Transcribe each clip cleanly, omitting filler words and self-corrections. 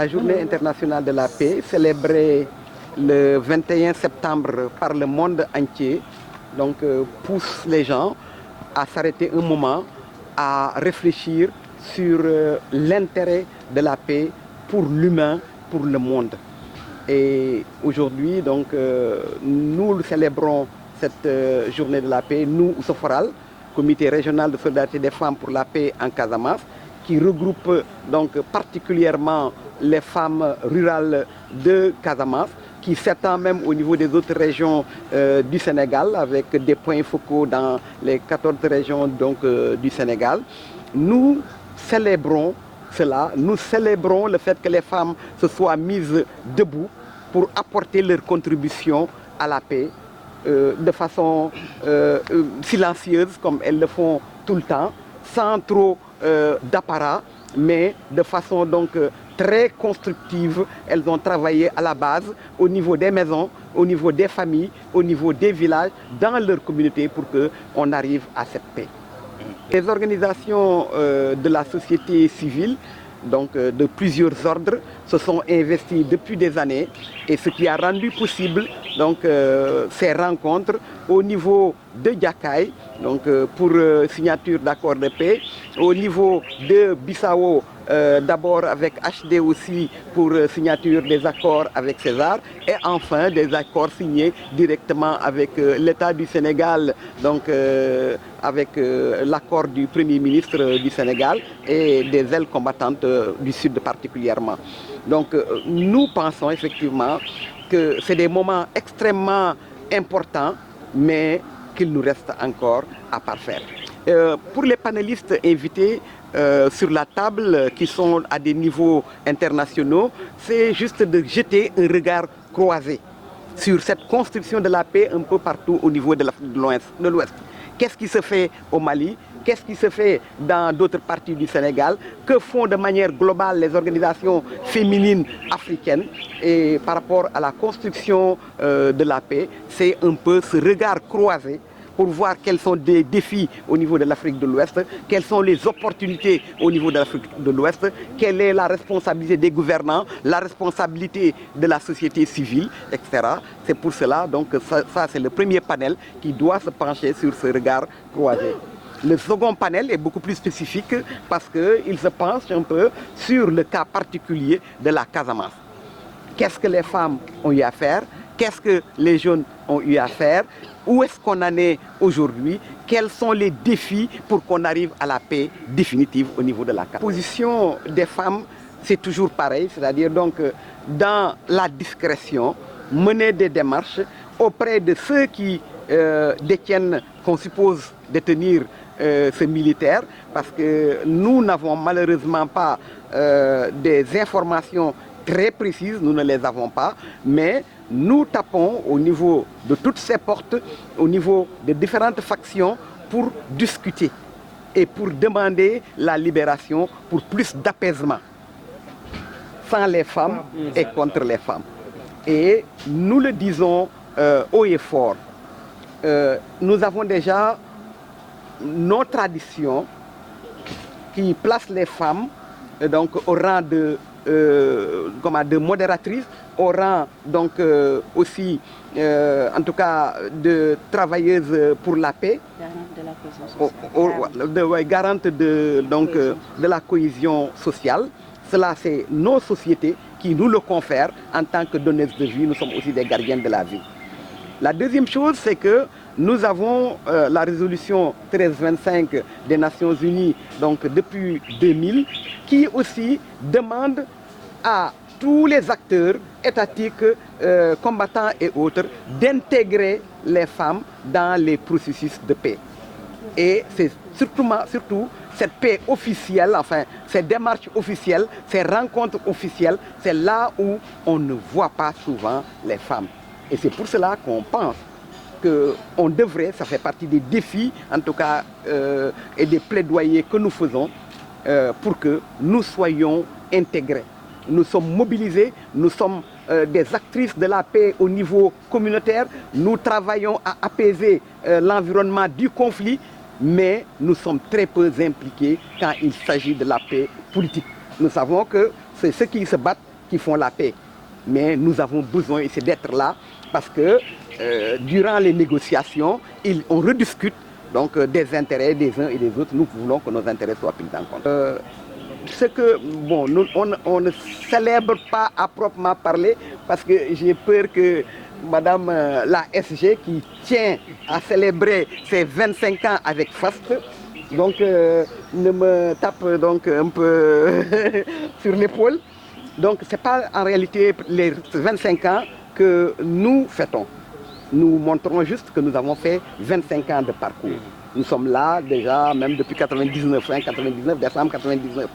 La Journée internationale de la paix, célébrée le 21 septembre par le monde entier, donc pousse les gens à s'arrêter un moment, à réfléchir sur l'intérêt de la paix pour l'humain, pour le monde. Et aujourd'hui, donc, nous célébrons cette journée de la paix, nous, Soforal, Comité régional de solidarité des femmes pour la paix en Casamance, qui regroupe donc particulièrement les femmes rurales de Casamance, qui s'étend même au niveau des autres régions du Sénégal, avec des points focaux dans les 14 régions donc, du Sénégal. Nous célébrons cela, nous célébrons le fait que les femmes se soient mises debout pour apporter leur contribution à la paix de façon silencieuse, comme elles le font tout le temps, sans trop d'apparat, mais de façon donc très constructive. Elles ont travaillé à la base, au niveau des maisons, au niveau des familles, au niveau des villages, dans leur communauté pour qu'on arrive à cette paix. Les organisations de la société civile, donc de plusieurs ordres, se sont investies depuis des années, et ce qui a rendu possible donc, ces rencontres au niveau de Diakaï, donc, pour signature d'accords de paix, au niveau de Bissau, d'abord avec HD aussi pour signature des accords avec César, et enfin des accords signés directement avec l'État du Sénégal, donc avec l'accord du Premier ministre du Sénégal et des ailes combattantes du Sud particulièrement. Donc nous pensons effectivement que c'est des moments extrêmement importants, mais qu'il nous reste encore à parfaire. Pour les panélistes invités sur la table, qui sont à des niveaux internationaux, c'est juste de jeter un regard croisé sur cette construction de la paix un peu partout au niveau de l'Ouest. Qu'est-ce qui se fait au Mali? Qu'est-ce qui se fait dans d'autres parties du Sénégal? Que font de manière globale les organisations féminines africaines? Et par rapport à la construction de la paix, c'est un peu ce regard croisé pour voir quels sont les défis au niveau de l'Afrique de l'Ouest, quelles sont les opportunités au niveau de l'Afrique de l'Ouest, quelle est la responsabilité des gouvernants, la responsabilité de la société civile, etc. C'est pour cela, donc, ça c'est le premier panel qui doit se pencher sur ce regard croisé. Le second panel est beaucoup plus spécifique parce qu'il se penche un peu sur le cas particulier de la Casamance. Qu'est-ce que les femmes ont eu à faire? Qu'est-ce que les jeunes ont eu à faire? Où est-ce qu'on en est aujourd'hui? Quels sont les défis pour qu'on arrive à la paix définitive au niveau de la Casamance? La position des femmes, c'est toujours pareil, c'est-à-dire donc dans la discrétion, mener des démarches auprès de ceux qui détiennent, qu'on suppose détenir ce militaire, parce que nous n'avons malheureusement pas des informations très précises, nous ne les avons pas, mais nous tapons au niveau de toutes ces portes, au niveau de différentes factions pour discuter et pour demander la libération pour plus d'apaisement sans les femmes et contre les femmes. Et nous le disons haut et fort, nous avons déjà nos traditions qui placent les femmes donc, au rang de modératrices, au rang donc aussi, en tout cas, de travailleuses pour la paix, garante de la cohésion sociale. Cela, c'est nos sociétés qui nous le confèrent en tant que donneuses de vie. Nous sommes aussi des gardiens de la vie. La deuxième chose, c'est que nous avons la résolution 1325 des Nations Unies, donc depuis 2000, qui aussi demande à tous les acteurs étatiques, combattants et autres, d'intégrer les femmes dans les processus de paix. Et c'est surtout cette paix officielle, enfin, ces démarches officielles, ces rencontres officielles, c'est là où on ne voit pas souvent les femmes. Et c'est pour cela qu'on pense qu'on devrait, ça fait partie des défis, en tout cas, et des plaidoyers que nous faisons pour que nous soyons intégrés. Nous sommes mobilisés, nous sommes des actrices de la paix au niveau communautaire, nous travaillons à apaiser l'environnement du conflit, mais nous sommes très peu impliqués quand il s'agit de la paix politique. Nous savons que c'est ceux qui se battent qui font la paix. Mais nous avons besoin ici d'être là parce que durant les négociations, on rediscute donc, des intérêts des uns et des autres. Nous voulons que nos intérêts soient pris en compte. Ce que, bon, nous, on ne célèbre pas à proprement parler parce que j'ai peur que Madame la SG qui tient à célébrer ses 25 ans avec FAST, donc ne me tape donc un peu sur l'épaule. Donc ce n'est pas en réalité les 25 ans que nous fêtons. Nous montrons juste que nous avons fait 25 ans de parcours. Nous sommes là déjà même depuis 99, décembre 99.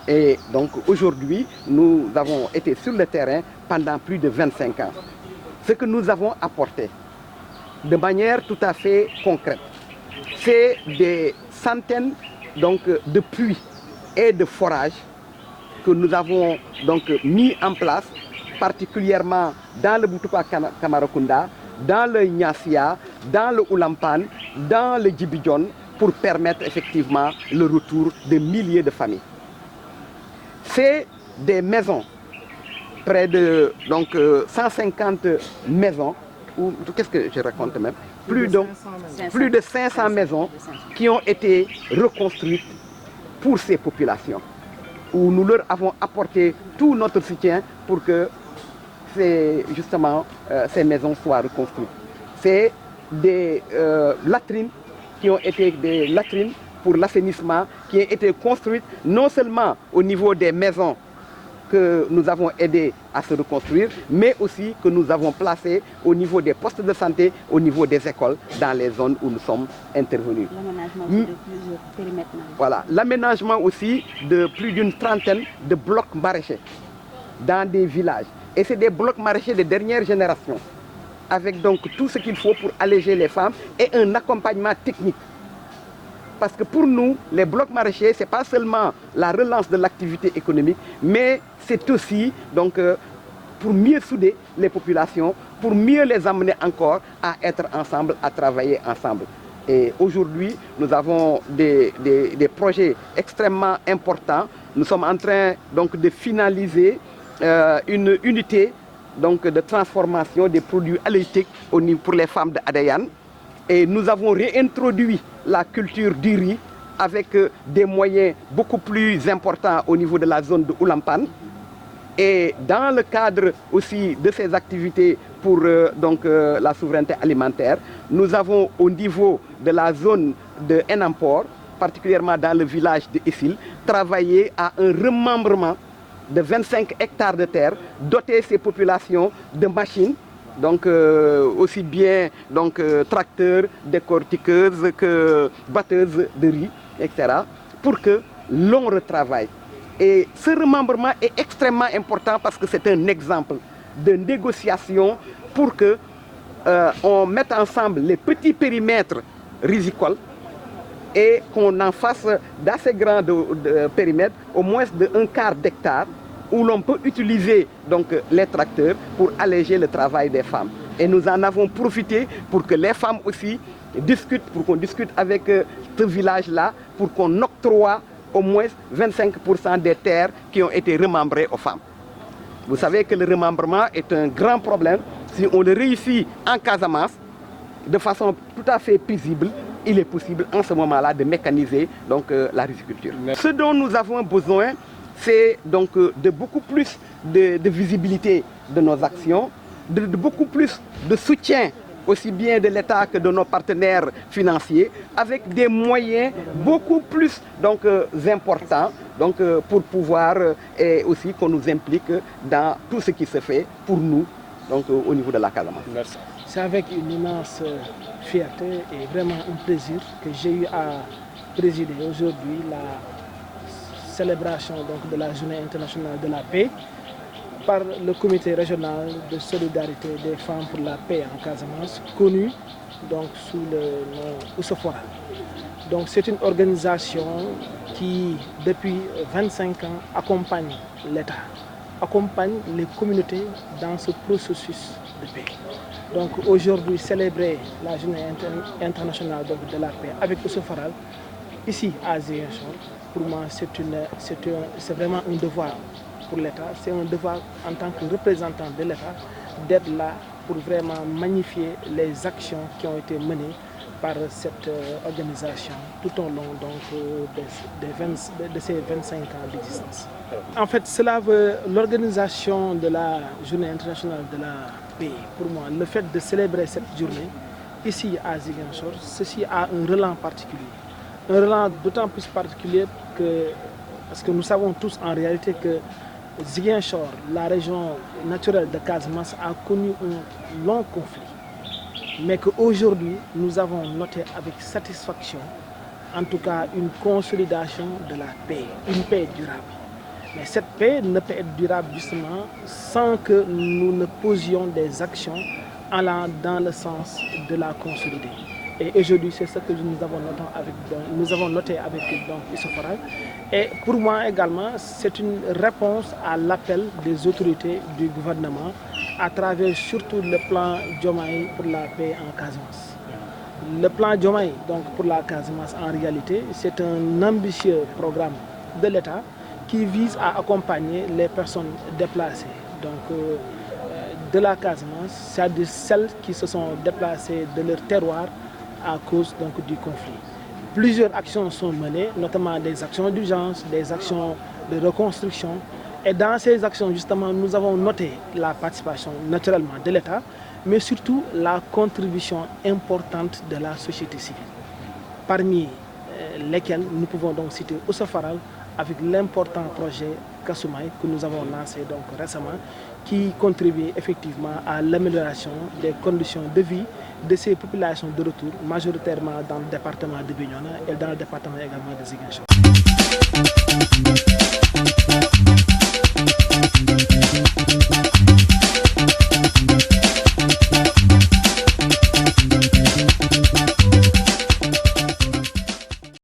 Et donc aujourd'hui, nous avons été sur le terrain pendant plus de 25 ans. Ce que nous avons apporté de manière tout à fait concrète, c'est des centaines donc, de puits et de forages que nous avons donc, mis en place, particulièrement dans le Boutoupa Kamarakunda, dans le Nyassia, dans le Oulampan, dans le Djibidjon, pour permettre effectivement le retour de milliers de familles. C'est des maisons, près de donc, 150 maisons, ou qu'est-ce que je raconte même, plus de 500 maisons qui ont été reconstruites pour ces populations, où nous leur avons apporté tout notre soutien pour que justement ces maisons soient reconstruites. C'est des latrines qui ont été des latrines pour l'assainissement qui ont été construites non seulement au niveau des maisons que nous avons aidé à se reconstruire, mais aussi que nous avons placées au niveau des postes de santé, au niveau des écoles, dans les zones où nous sommes intervenus. L'aménagement de plusieurs périmètres. Voilà, l'aménagement aussi de plus d'une trentaine de blocs maraîchers dans des villages. Et c'est des blocs maraîchers de dernière génération, avec donc tout ce qu'il faut pour alléger les femmes et un accompagnement technique. Parce que pour nous, les blocs maraîchers, ce n'est pas seulement la relance de l'activité économique, mais c'est aussi donc, pour mieux souder les populations, pour mieux les amener encore à être ensemble, à travailler ensemble. Et aujourd'hui, nous avons des projets extrêmement importants. Nous sommes en train donc, de finaliser une unité donc, de transformation des produits halieutiques pour les femmes d'Adayan. Et nous avons réintroduit la culture du riz avec des moyens beaucoup plus importants au niveau de la zone de Oulampan. Et dans le cadre aussi de ces activités pour donc, la souveraineté alimentaire, nous avons au niveau de la zone de Enampor, particulièrement dans le village de Essil, travaillé à un remembrement de 25 hectares de terre, doter ces populations de machines, donc aussi bien donc, tracteurs, décortiqueuses que batteuses de riz, etc., pour que l'on retravaille. Et ce remembrement est extrêmement important parce que c'est un exemple de négociation pour que on mette ensemble les petits périmètres rizicoles et qu'on en fasse d'assez grands périmètres, au moins d'un quart d'hectare, où l'on peut utiliser donc, les tracteurs pour alléger le travail des femmes. Et nous en avons profité pour que les femmes aussi discutent, pour qu'on discute avec ce village-là, pour qu'on octroie au moins 25% des terres qui ont été remembrées aux femmes. Vous savez que le remembrement est un grand problème. Si on le réussit en Casamance, de façon tout à fait paisible, il est possible en ce moment-là de mécaniser donc, la riziculture. Ce dont nous avons besoin, c'est donc de beaucoup plus de visibilité de nos actions, de beaucoup plus de soutien aussi bien de l'État que de nos partenaires financiers, avec des moyens beaucoup plus donc, importants donc, pour pouvoir et aussi qu'on nous implique dans tout ce qui se fait pour nous donc, au niveau de la Casamance. Merci. C'est avec une immense fierté et vraiment un plaisir que j'ai eu à présider aujourd'hui la célébration donc, de la Journée internationale de la paix par le comité régional de solidarité des femmes pour la paix en Casamance, connu donc, sous le nom Oussofora. Donc c'est une organisation qui, depuis 25 ans, accompagne l'État, accompagne les communautés dans ce processus de paix. Donc aujourd'hui, célébrer la Journée internationale donc, de la paix avec Oussofora, ici à Ziguinchor, pour moi c'est vraiment un devoir pour l'État, c'est un devoir en tant que représentant de l'État d'être là pour vraiment magnifier les actions qui ont été menées par cette organisation tout au long de ces 25 ans d'existence. En fait, cela veut l'organisation de la Journée internationale de la paix. Pour moi, le fait de célébrer cette journée ici à Ziguinchor, ceci a un relent particulier. Un relent d'autant plus particulier parce que nous savons tous en réalité que Ziguinchor, la région naturelle de Casamance, a connu un long conflit. Mais qu'aujourd'hui, nous avons noté avec satisfaction, en tout cas, une consolidation de la paix, une paix durable. Mais cette paix ne peut être durable justement sans que nous ne posions des actions allant dans le sens de la consolider. Et aujourd'hui, c'est ce que nous avons noté avec Issoufou. Et pour moi également, c'est une réponse à l'appel des autorités du gouvernement à travers surtout le plan Diomaye pour la paix en Casamance. Le plan Diomaye donc, pour la Casamance, en réalité, c'est un ambitieux programme de l'État qui vise à accompagner les personnes déplacées. Donc, de la Casamance, c'est-à-dire celles qui se sont déplacées de leur terroir à cause donc, du conflit. Plusieurs actions sont menées, notamment des actions d'urgence, des actions de reconstruction. Et dans ces actions, justement, nous avons noté la participation naturellement de l'État, mais surtout la contribution importante de la société civile. Parmi lesquelles nous pouvons donc citer Ousafaral avec l'important projet Kasumai que nous avons lancé donc récemment, qui contribue effectivement à l'amélioration des conditions de vie de ces populations de retour, majoritairement dans le département de Bignona et dans le département également de Ziguinchor.